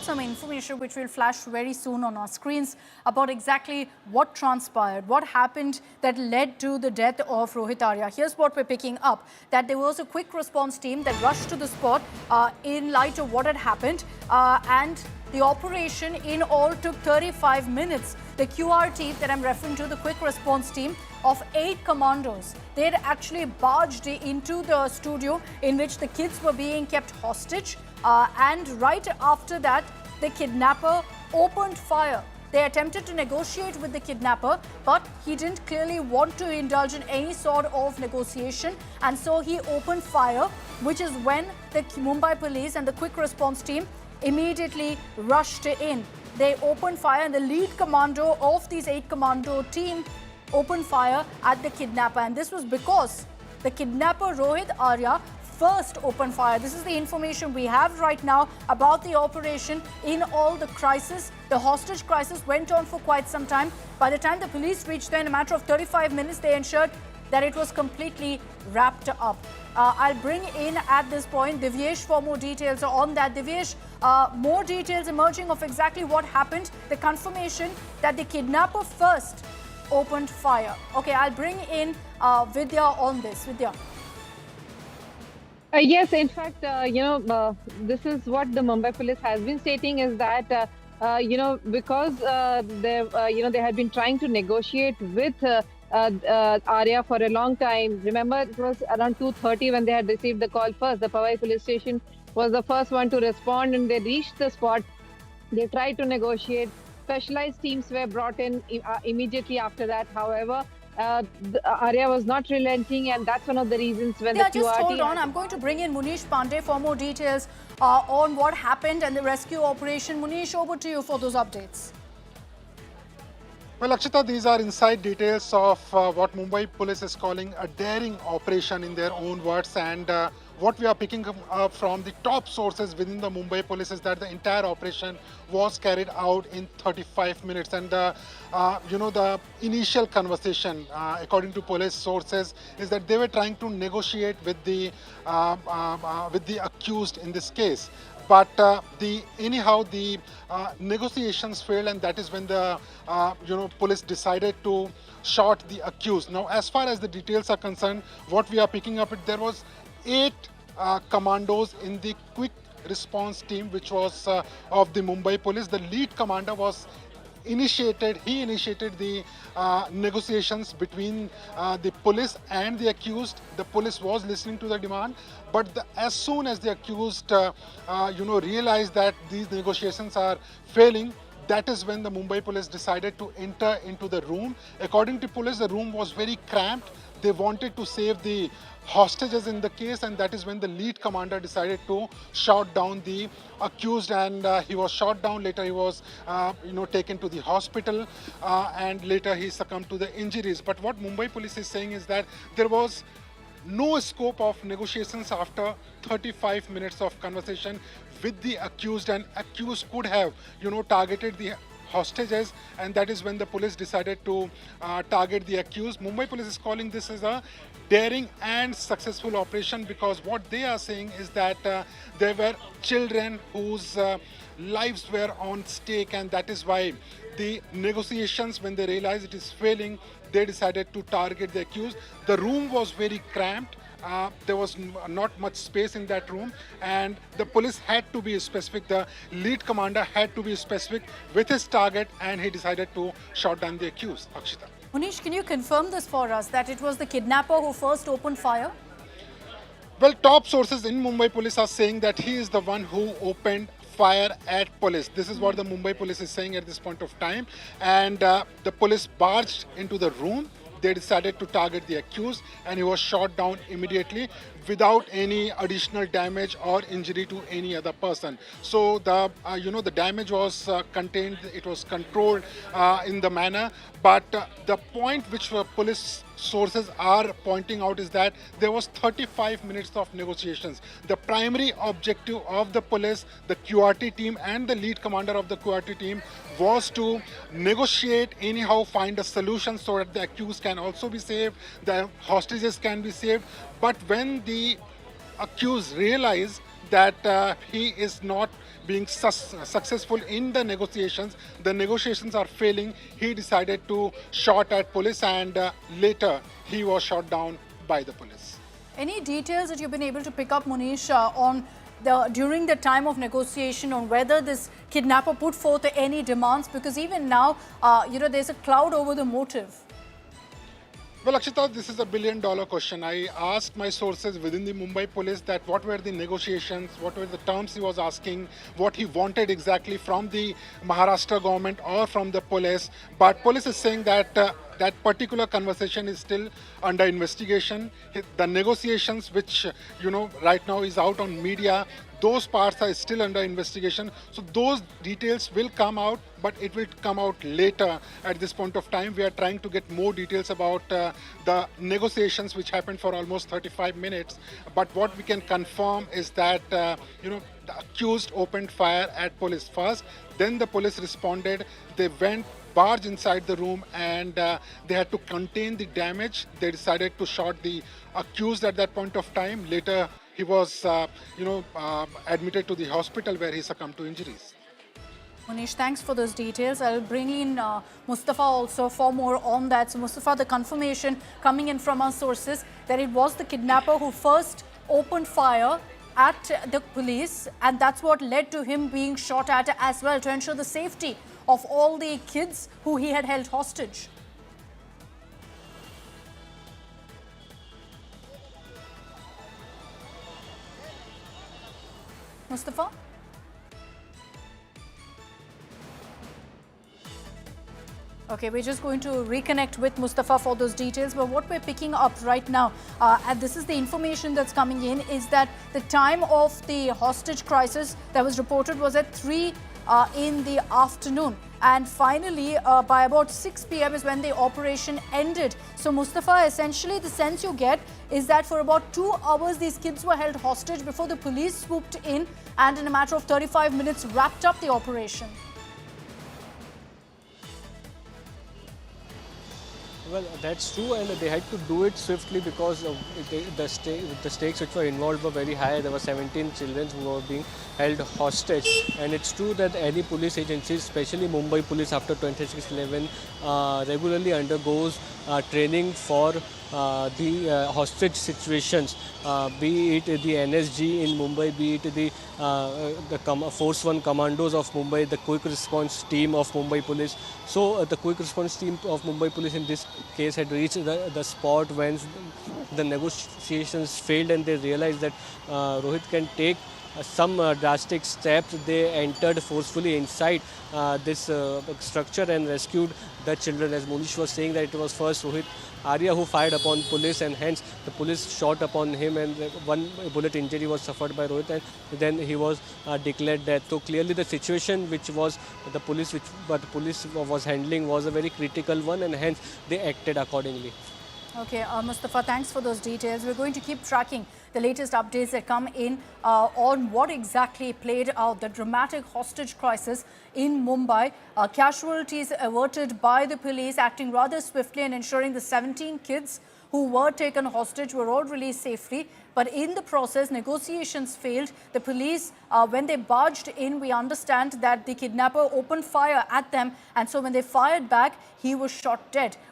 some information which will flash very soon on our screens about exactly what transpired, what happened that led to the death of Rohit Arya. Here's what we're picking up, that there was a quick response team that rushed to the spot in light of what had happened, and the operation in all took 35 minutes. The QR team that I'm referring to, the quick response team of 8 commandos, they had actually barged into the studio in which the kids were being kept hostage. And right after that, the kidnapper opened fire. They attempted to negotiate with the kidnapper, but he didn't clearly want to indulge in any sort of negotiation. And so he opened fire, which is when the Mumbai police and the quick response team immediately rushed in. They opened fire, and the lead commando of these 8-commando team opened fire at the kidnapper. And this was because the kidnapper Rohit Arya first opened fire. This is the information we have right now about the operation in all the crisis. The hostage crisis went on for quite some time. By the time the police reached there, in a matter of 35 minutes, they ensured that it was completely wrapped up. I'll bring in at this point Divyesh for more details on that. Divyesh, more details emerging of exactly what happened, the confirmation that the kidnapper first opened fire. Okay, I'll bring in Vidya on this. Vidya. Yes, in fact, this is what the Mumbai police has been stating, is that, because they had been trying to negotiate with Arya for a long time. Remember, it was around 2:30 when they had received the call first. The Powai police station was the first one to respond, and they reached the spot. They tried to negotiate. Specialized teams were brought in immediately after that. However, Arya was not relenting, and that's one of the reasons when the QRT... Just hold on. I'm going to bring in Munish Pandey for more details on what happened and the rescue operation. Munish, over to you for those updates. Well, Akshita, these are inside details of what Mumbai police is calling a daring operation in their own words, and what we are picking up from the top sources within the Mumbai police is that the entire operation was carried out in 35 minutes. And, the initial conversation, according to police sources, is that they were trying to negotiate with the accused in this case. But the negotiations failed, and that is when the police decided to shoot the accused. Now, as far as the details are concerned, what we are picking up, there was 8 commandos in the quick response team, which was of the Mumbai police. The lead commander was initiated the negotiations between the police and the accused. The police was listening to the demand, but as soon as the accused realized that these negotiations are failing, that is when the Mumbai police decided to enter into the room. According to police, the room was very cramped. They wanted to save the hostages in the case, and that is when the lead commander decided to shoot down the accused, and he was shot down. Later he was taken to the hospital, and later he succumbed to the injuries. But what Mumbai police is saying is that there was no scope of negotiations after 35 minutes of conversation with the accused, and accused could have targeted the hostages, and that is when the police decided to target the accused. Mumbai police is calling this as a daring and successful operation, because what they are saying is that there were children whose lives were on stake, and that is why the negotiations, when they realized it is failing, they decided to target the accused. The room was very cramped. There was not much space in that room, and the police had to be specific. The lead commander had to be specific with his target, and he decided to shoot down the accused. Akshita. Munish, can you confirm this for us, that it was the kidnapper who first opened fire? Well, top sources in Mumbai police are saying that he is the one who opened fire at police. This is what the Mumbai police is saying at this point of time. And the police barged into the room. They decided to target the accused, and he was shot down immediately without any additional damage or injury to any other person. So the the damage was contained, it was controlled in the manner. But the point which police sources are pointing out is that there was 35 minutes of negotiations. The primary objective of the police, the QRT team and the lead commander of the QRT team was to negotiate, anyhow find a solution so that the accused can also be saved, the hostages can be saved. But when the accused realized that he is not being successful in the negotiations. The negotiations are failing. He decided to shot at police, and later he was shot down by the police. Any details that you've been able to pick up, Munish, on during the time of negotiation on whether this kidnapper put forth any demands? Because even now, there's a cloud over the motive. Well, Akshita, this is a billion-dollar question. I asked my sources within the Mumbai police that what were the negotiations, what were the terms he was asking, what he wanted exactly from the Maharashtra government or from the police. But police is saying that that particular conversation is still under investigation. The negotiations, which right now is out on media, those parts are still under investigation. So those details will come out, but it will come out later. At this point of time, we are trying to get more details about the negotiations which happened for almost 35 minutes. But what we can confirm is that the accused opened fire at police first. Then the police responded. They went barge inside the room, and they had to contain the damage. They decided to shoot the accused at that point of time. Later, he was, admitted to the hospital where he succumbed to injuries. Munish, thanks for those details. I'll bring in Mustafa also for more on that. So, Mustafa, the confirmation coming in from our sources that it was the kidnapper who first opened fire at the police, and that's what led to him being shot at as well, to ensure the safety of all the kids who he had held hostage. Mustafa? Okay, we're just going to reconnect with Mustafa for those details. But what we're picking up right now, and this is the information that's coming in, is that the time of the hostage crisis that was reported was at 3 in the afternoon. And finally, by about 6 p.m. is when the operation ended. So, Mustafa, essentially the sense you get is that for about 2 hours, these kids were held hostage before the police swooped in and in a matter of 35 minutes wrapped up the operation. Well, that's true, and they had to do it swiftly because of the stakes which were involved were very high. There were 17 children who were being held hostage, and it's true that any police agency, especially Mumbai police after 26/11, regularly undergoes training for the hostage situations, be it the NSG in Mumbai, be it the Force 1 commandos of Mumbai, the quick response team of Mumbai police. So the quick response team of Mumbai police in this case had reached the spot when the negotiations failed, and they realized that Rohit can take some drastic steps. They entered forcefully inside this structure and rescued the children. As Munish was saying, that it was first Rohit Arya who fired upon police, and hence the police shot upon him, and one bullet injury was suffered by Rohit, and then he was declared dead. So clearly the situation which was the police was handling was a very critical one, and hence they acted accordingly. Okay, Mustafa, thanks for those details. We're going to keep tracking the latest updates that come in on what exactly played out, the dramatic hostage crisis in Mumbai. Casualties averted by the police, acting rather swiftly and ensuring the 17 kids who were taken hostage were all released safely. But in the process, negotiations failed. The police, when they barged in, we understand that the kidnapper opened fire at them. And so when they fired back, he was shot dead.